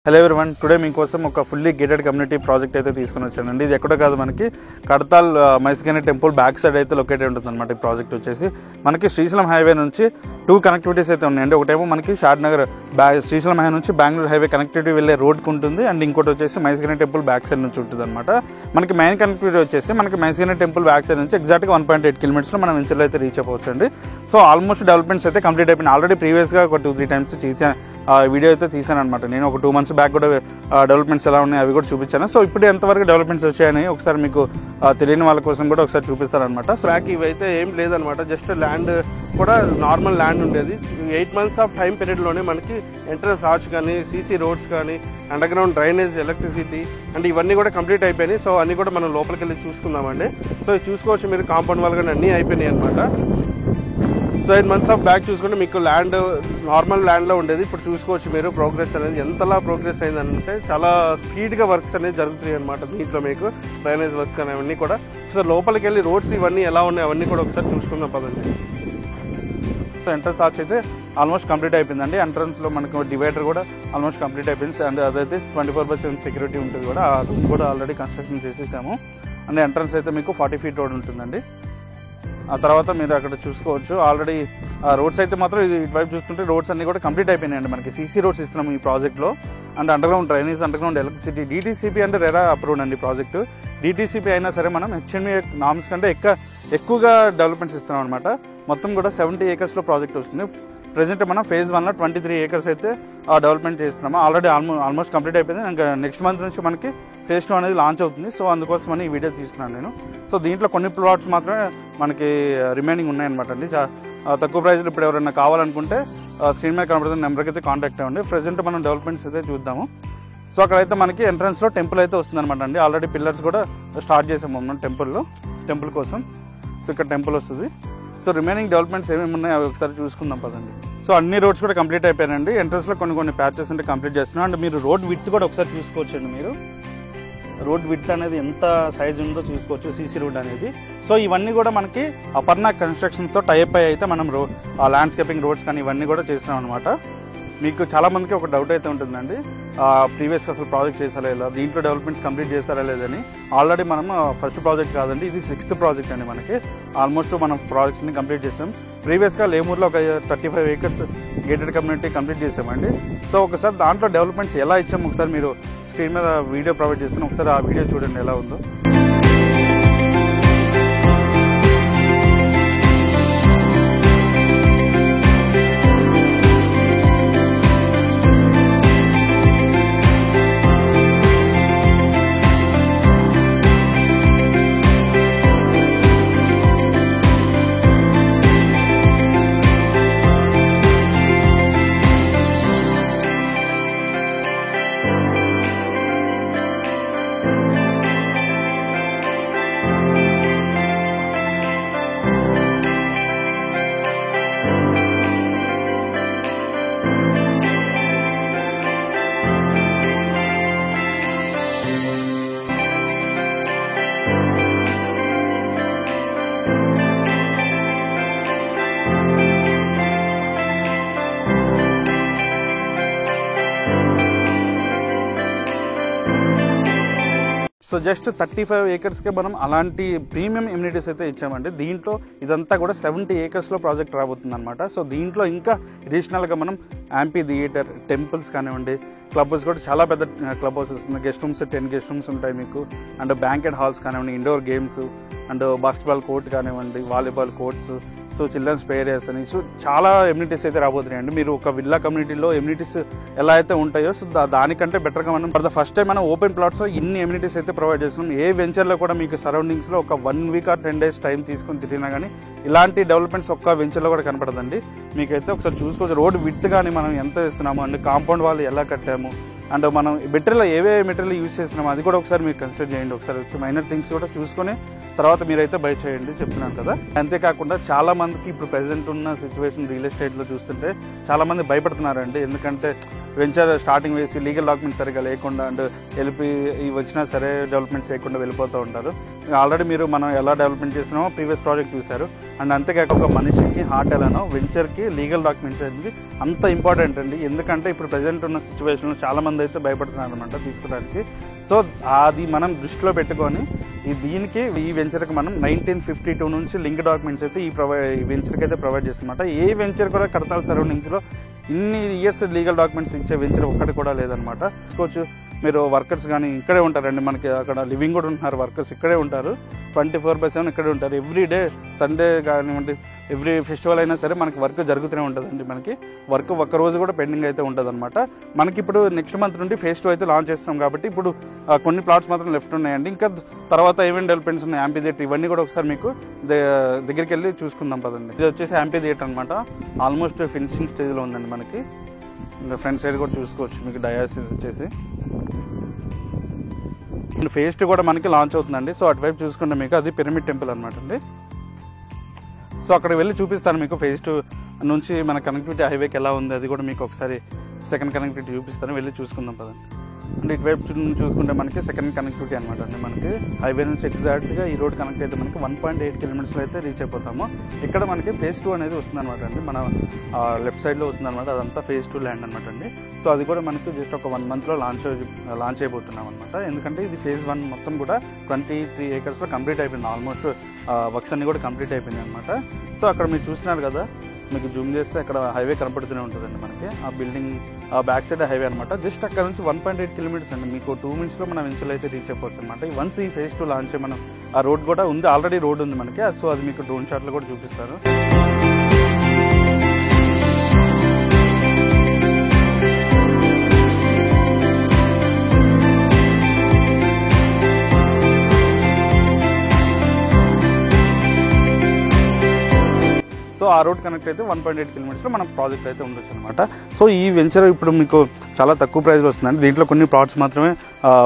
Hello everyone, today మీకోసం ఒక fully gated community project అయితే తీసుకుని వచ్చానండి. ఇది ఎక్కడో కాదు, మనకి కడతాల్ మైస్గని టెంపుల్ బ్యాక్ సైడ్ అయితే లొకేటెడ్ ఉంటుంది అనమాట. ఈ ప్రాజెక్ట్ వచ్చేసి మనకి శ్రీశైలం హైవే నుంచి 2 కనెక్టివిటీస్ అయితే ఉన్నాయండి. ఒకటేమో మనకి షాద్నగర్ శ్రీశైలం హైవే నుంచి బెంగళూరు హైవే కనెక్టివిటీ వెళ్ళే రోడ్కి ఉంటుంది, అండ్ ఇంకోటి వచ్చేసి మైస్గని టెంపుల్ బ్యాక్ సైడ్ నుంచి ఉంటుంది అనమాట. మనకి మెయిన్ కనెక్టివిటీ వచ్చేసి మనకి మైస్గని టెంపుల్ బ్యాక్ సైడ్ నుంచి ఎగ్జాక్ట్గా 1.8 కిలోమీటర్స్లో మనం వెంచర్లో అయితే రీచ్ అవ్వచ్చు అండి. సో ఆల్మోస్ట్ డెవలప్మెంట్స్ అయితే కంప్లీట్ అయిపోయినాయి. ఆల్రెడీ ప్రీవియస్గా ఒక 2-3 టైమ్స్ వీడియో అయితే తీసాను అనమాట. నేను ఒక 2 months బ్యాక్ కూడా డెవలప్మెంట్స్ ఎలా ఉన్నాయి అవి కూడా చూపించాను. సో ఇప్పుడు ఎంతవరకు డెవలప్మెంట్స్ వచ్చాయని ఒకసారి మీకు తెలియని వాళ్ళ కోసం కూడా ఒకసారి చూపిస్తారనమాట. సో ఇవైతే ఏం లేదనమాట, జస్ట్ ల్యాండ్ కూడా నార్మల్ ల్యాండ్ ఉండేది. 8 months ఆఫ్ టైం పీరియడ్లోనే మనకి ఎంట్రన్స్ ఆర్చ్ కానీ, సీసీ రోడ్స్ కానీ, under ground drainage, electricity and ఇవన్నీ కూడా కంప్లీట్ అయిపోయినాయి. సో అన్నీ కూడా మనం లోపలికి వెళ్ళి చూసుకుందామండి. సో ఇది చూసుకోవచ్చు మీరు, కాంపౌండ్ వాళ్ళు కానీ అన్నీ అయిపోయినాయి అనమాట. సో 8 months ఆఫ్ బ్యాక్ చూసుకుంటే మీకు ల్యాండ్ నార్మల్ ల్యాండ్లో ఉండేది. ఇప్పుడు చూసుకోవచ్చు మీరు ప్రోగ్రెస్ అనేది ఎంతలా ప్రోగ్రెస్ అయిందంటే చాలా స్పీడ్గా వర్క్స్ అనేది జరుగుతాయి అనమాట. దీంట్లో మీకు డ్రైనేజ్ వర్క్స్ అనేవన్నీ కూడా ఒకసారి లోపలికి వెళ్ళి రోడ్స్ ఇవన్నీ ఎలా ఉన్నాయి అవన్నీ కూడా ఒకసారి చూసుకుందాం పదండి. సో ఎంట్రన్స్ ఆర్చ్ అయితే ఆల్మోస్ట్ కంప్లీట్ అయిపోయిందండి. ఎంట్రన్స్లో మనకు డివైడర్ కూడా ఆల్మోస్ట్ కంప్లీట్ అయిపోయింది. అండ్ అదైతే 24/7 సెక్యూరిటీ ఉంటుంది కూడా. ఆ రూమ్ కూడా ఆల్రెడీ కన్స్ట్రక్షన్ చేసేసాము. అండ్ ఎంట్రన్స్ అయితే మీకు 40 feet రోడ్ ఉంటుందండి. ఆ తర్వాత మీరు అక్కడ చూసుకోవచ్చు ఆల్రెడీ రోడ్స్ అయితే మాత్రం ఇటువైపు చూసుకుంటే రోడ్స్ అన్ని కూడా కంప్లీట్ అయిపోయినాయండి. మనకి సీసీ రోడ్స్ ఇస్తున్నాము ఈ ప్రాజెక్ట్లో. And under ground drainage, under ground electricity, DTCP అంటే రెరా అప్రూవ్డ్ అండి ప్రాజెక్టు. DTCP అయినా సరే మనం HME నామ్స్ కంటే ఎక్కువగా డెవలప్మెంట్స్ ఇస్తున్నాం అనమాట. మొత్తం కూడా 70 acres ప్రాజెక్ట్ వస్తుంది. ప్రెసెంట్ మనం phase 1లో 23 acres అయితే డెవలప్మెంట్ చేస్తున్నాము. ఆల్రెడీ ఆల్మోస్ట్ కంప్లీట్ అయిపోయింది. ఇంకా నెక్స్ట్ మంత్ నుంచి మనకి phase 2 అనేది లాంచ్ అవుతుంది. సో అందుకోసమని ఈ వీడియో తీస్తున్నాను నేను. సో దీంట్లో కొన్ని ప్లాట్స్ మాత్రమే మనకి రిమైనింగ్ ఉన్నాయన్నమాట అండి. తక్కువ ప్రైస్లో ఇప్పుడు ఎవరైనా కావాలనుకుంటే స్క్రీన్ మీద కనబడుతున్న నెంబర్కి అయితే కాంటాక్ట్ అవ్వండి. ప్రెసెంట్ మనం డెవలప్మెంట్స్ అయితే చూద్దాము. సో అక్కడైతే మనకి ఎంట్రన్స్లో టెంపుల్ అయితే వస్తుంది అనమాట అండి. ఆల్రెడీ పిల్లర్స్ కూడా స్టార్ట్ చేసాము మనం టెంపుల్ కోసం. సో ఇక్కడ టెంపుల్ వస్తుంది. సో రిమైనింగ్ డెవలప్మెంట్స్ ఏమేమి ఉన్నాయో అవి ఒకసారి చూసుకుందాం పదండి. సో అన్ని రోడ్స్ కూడా కంప్లీట్ అయిపోయాయండి. ఎంట్రన్స్లో కొన్ని ప్యాచెస్ ఉంటే కంప్లీట్ చేస్తున్నాం. అండ్ మీరు రోడ్ విడ్త్ కూడా ఒకసారి చూసుకోవచ్చండి. మీరు రోడ్ విడ్త్ అనేది ఎంత సైజ్ ఉందో చూసుకోవచ్చు, సీసీ రోడ్ అనేది. సో ఇవన్నీ కూడా మనకి అపర్ణ కన్స్ట్రక్షన్స్తో టైప్ అయ్యి అయితే మనం ల్యాండ్స్కేపింగ్ రోడ్స్ కానీ ఇవన్నీ కూడా చేస్తున్నాం అనమాట. మీకు చాలా మందికి ఒక డౌట్ అయితే ఉంటుందండి, ప్రీవియస్గా అసలు ప్రాజెక్ట్ చేశారా లేదా, దీంట్లో డెవలప్మెంట్స్ కంప్లీట్ చేశారా లేదని. ఆల్రెడీ మనం ఫస్ట్ ప్రాజెక్ట్ కాదండి, ఇది 6th ప్రాజెక్ట్ అండి. మనకి ఆల్మోస్ట్ మనం ప్రాజెక్ట్స్ని కంప్లీట్ చేసాం. ప్రీవియస్గా లేమూర్లో ఒక 35 acres గేటెడ్ కమ్యూనిటీ కంప్లీట్ చేసామండి. సో ఒకసారి దాంట్లో డెవలప్మెంట్స్ ఎలా ఇచ్చాము ఒకసారి మీరు స్క్రీన్ మీద వీడియో ప్రొవైడ్ చేస్తాను, ఒకసారి ఆ వీడియో చూడండి ఎలా ఉందో. సో జస్ట్ 35 acresకే మనం అలాంటి ప్రీమియం ఎమ్యూనిటీస్ అయితే ఇచ్చామండి. దీంట్లో ఇదంతా కూడా 70 acresలో ప్రాజెక్ట్ రాబోతుంది అనమాట. సో దీంట్లో ఇంకా అడిషనల్గా మనం యాంపీ థియేటర్, టెంపుల్స్ కానివ్వండి, క్లబ్ హౌస్ కూడా చాలా పెద్ద క్లబ్ హౌస్ వస్తుంది. గెస్ట్ రూమ్స్ 10 guest rooms ఉంటాయి మీకు. అండ్ బ్యాంకెట్ హాల్స్ కానివ్వండి, indoor games and basketball court కానివ్వండి, volleyball courts, so children's play areas అని, సో చాలా ఎమ్యూనిటీస్ అయితే రాబోతున్నాయండి. మీరు ఒక విల్లా కమ్యూనిటీలో ఎమ్యూనిటీస్ ఎలా అయితే ఉంటాయో సో దానికంటే బెటర్గా మనం ఫర్ ద ఫస్ట్ టైం మనం ఓపెన్ ప్లాట్స్ ఇన్ని ఎమ్యూనిటీస్ అయితే ప్రొవైడ్ చేస్తున్నాం. ఏ వెంచర్లో కూడా మీకు సరౌండింగ్స్లో ఒక 1 week or 10 days టైం తీసుకొని తిరిగినా కానీ ఇలాంటి డెవలప్మెంట్స్ ఒక్క వెంచర్లో కూడా కనపడదండి. మీకైతే ఒకసారి చూసుకోవచ్చు రోడ్ విడ్త్ కానీ మనం ఎంత వేస్తున్నాము అండ్ కాంపౌండ్ వాళ్ళు ఎలా కట్టాము అండ్ మనం మెటీరియల్ ఏవే మెటీరియల్ యూజ్ చేస్తున్నాము అది కూడా ఒకసారి మీరు కన్సిడర్ చేయండి. ఒకసారి వచ్చి మైనర్ థింగ్స్ కూడా చూసుకొని తర్వాత మీరైతే బై చేయండి చెప్తున్నాను కదా. అంతేకాకుండా చాలా మందికి ఇప్పుడు ప్రెసెంట్ ఉన్న సిచ్యువేషన్ రియల్ ఎస్టేట్లో చూస్తుంటే చాలా మంది భయపడుతున్నారండి. ఎందుకంటే వెంచర్ స్టార్టింగ్ వేసి లీగల్ డాక్యుమెంట్స్ సరిగా లేకుండా అండ్ ఎల్పి వచ్చినా సరే డెవలప్మెంట్స్ చేయకుండా వెళ్ళిపోతూ ఉంటారు. ఆల్రెడీ మీరు మనం ఎలా డెవలప్మెంట్ చేస్తున్నామో ప్రీవియస్ ప్రాజెక్ట్ చూశారు. అండ్ అంతేకాక ఒక మనిషికి హార్ట్ ఎలానో వెంచర్కి లీగల్ డాక్యుమెంట్స్ అనేది అంత ఇంపార్టెంట్ అండి. ఎందుకంటే ఇప్పుడు ప్రజెంట్ ఉన్న సిచ్యువేషన్లో చాలామంది అయితే భయపడుతున్నారు అనమాట తీసుకోవడానికి. సో అది మనం దృష్టిలో పెట్టుకొని దీనికి ఈ వెంచర్కి మనం 1952 నుంచి లింక్ డాక్యుమెంట్స్ అయితే ఈ వెంచర్కి అయితే ప్రొవైడ్ చేస్తామన్నమాట. ఏ వెంచర్ కూడా కడతాల్ సరౌండింగ్స్లో ఇన్ని ఇయర్స్ లీగల్ డాక్యుమెంట్స్ ఇచ్చే వెంచర్ ఒక్కటి కూడా లేదనమాట. చూసుకోవచ్చు మీరు వర్కర్స్ కానీ ఇక్కడే ఉంటారండి, మనకి అక్కడ లివింగ్ కూడా ఉంటున్నారు, వర్కర్స్ ఇక్కడే ఉంటారు, 24/7 ఇక్కడే ఉంటారు. ఎవ్రీ డే సండే కానివ్వండి, ఎవ్రీ ఫెస్టివల్ అయినా సరే మనకి వర్క్ జరుగుతూనే ఉంటుందండి. మనకి వర్క్ ఒక్క రోజు కూడా పెండింగ్ అయితే ఉంటుంది అనమాట. మనకి ఇప్పుడు నెక్స్ట్ మంత్ నుండి ఫేజ్ 2 అయితే లాంచ్ చేస్తున్నాం కాబట్టి ఇప్పుడు కొన్ని ప్లాట్స్ మాత్రం లెఫ్ట్ ఉన్నాయండి. ఇంకా తర్వాత ఏమేమి డెవలప్మెంట్స్ ఉన్నాయి, యాంపీ థియేటర్, ఇవన్నీ కూడా ఒకసారి మీకు దగ్గరికి వెళ్ళి చూసుకుందాం పదండి. ఇది వచ్చేసి యాంపీ థియేటర్ అనమాట. ఆల్మోస్ట్ ఫినిషింగ్ స్టేజ్లో ఉందండి. మనకి ఇంకా ఫ్రంట్ సైడ్ కూడా చూసుకోవచ్చు. మీకు డయాస్ వచ్చేసి ఫేజ్ 2 కూడా మనకి లాంచ్ అవుతుందండి. సో అటువైపు చూసుకుంటే మీకు అది పిరమిడ్ టెంపుల్ అనమాట అండి. సో అక్కడికి వెళ్ళి చూపిస్తాను మీకు ఫేజ్ 2 నుంచి మన కనెక్టివిటీ హైవేకి ఎలా ఉంది, అది కూడా మీకు ఒకసారి సెకండ్ కనెక్టివిటీ చూపిస్తాను, వెళ్ళి చూసుకుందాం పదండి. అంటే ఇటువైపు చూసుకుంటే మనకి సెకండ్ కనెక్టివిటీ అనమాట అండి. మనకి హైవే నుంచి ఎగ్జాక్ట్గా ఈ రోడ్ కనెక్ట్ అయితే మనకి 1.8 కిలోమీటర్స్లో అయితే రీచ్ అయిపోతాము. ఇక్కడ మనకి ఫేజ్ 2 అనేది వస్తుంది అనమాట అండి. మన లెఫ్ట్ సైడ్లో వస్తుంది అనమాట. అదంతా ఫేజ్ 2 ల్యాండ్ అనమాట అండి. సో అది కూడా మనకి జస్ట్ ఒక 1 మంత్లో లాంచ్ అయిపోతున్నాం అనమాట. ఎందుకంటే ఇది ఫేజ్ 1 మొత్తం కూడా 23 ఏకర్స్లో కంప్లీట్ అయిపోయింది. ఆల్మోస్ట్ వర్క్స్ అన్ని కూడా కంప్లీట్ అయిపోయింది అనమాట. సో అక్కడ మీరు చూస్తున్నారు కదా, మీకు జూమ్ చేస్తే అక్కడ హైవే కనపడుతూనే ఉంటుందండి. మనకి ఆ బిల్డింగ్ బ్యాక్ సైడ్ హైవే అనమాట. జస్ట్ అక్కడ నుంచి 1.8 కిలోమీటర్స్ అండి. మీకు 2 మినిట్స్లో మనం వెంచర్లో అయితే రీచ్ అయిపోవచ్చు అనమాట. వన్స్ ఈ ఫేజ్ 2 లాంచ్ మనం ఆ రోడ్ కూడా ఉంది, ఆల్రెడీ రోడ్ ఉంది మనకి. సో అది మీకు డ్రోన్ షాట్లో కూడా చూపిస్తారు. సో ఆ రోడ్ కనెక్ట్ అయితే 1.8 కిలోమీటర్స్లో మన ప్రాజెక్ట్ అయితే ఉండొచ్చు అనమాట. సో ఈ వెంచర్ ఇప్పుడు మీకు చాలా తక్కువ ప్రైస్లో వస్తుందండి. దీంట్లో కొన్ని ప్లాట్స్ మాత్రమే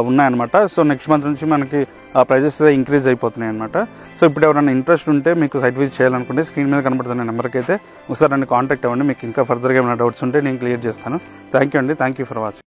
ఉన్నాయన్నమాట. సో నెక్స్ట్ మంత్ నుంచి మనకి ప్రైజెస్ ఇంక్రీజ్ అయిపోతున్నాయి అనమాట. సో ఇప్పుడు ఎవరైనా ఇంట్రెస్ట్ ఉంటే, మీకు సైట్ విజిట్ చేయాలనుకుంటే స్క్రీన్ మీద కనబడుతున్న నెంబర్కి అయితే ఒకసారి నన్ను కాంటాక్ట్ అవ్వండి. మీకు ఇంకా ఫర్దర్గా ఏమైనా డౌట్స్ ఉంటే నేను క్లియర్ చేస్తాను. థ్యాంక్ యూ అండి. Thank you for watching.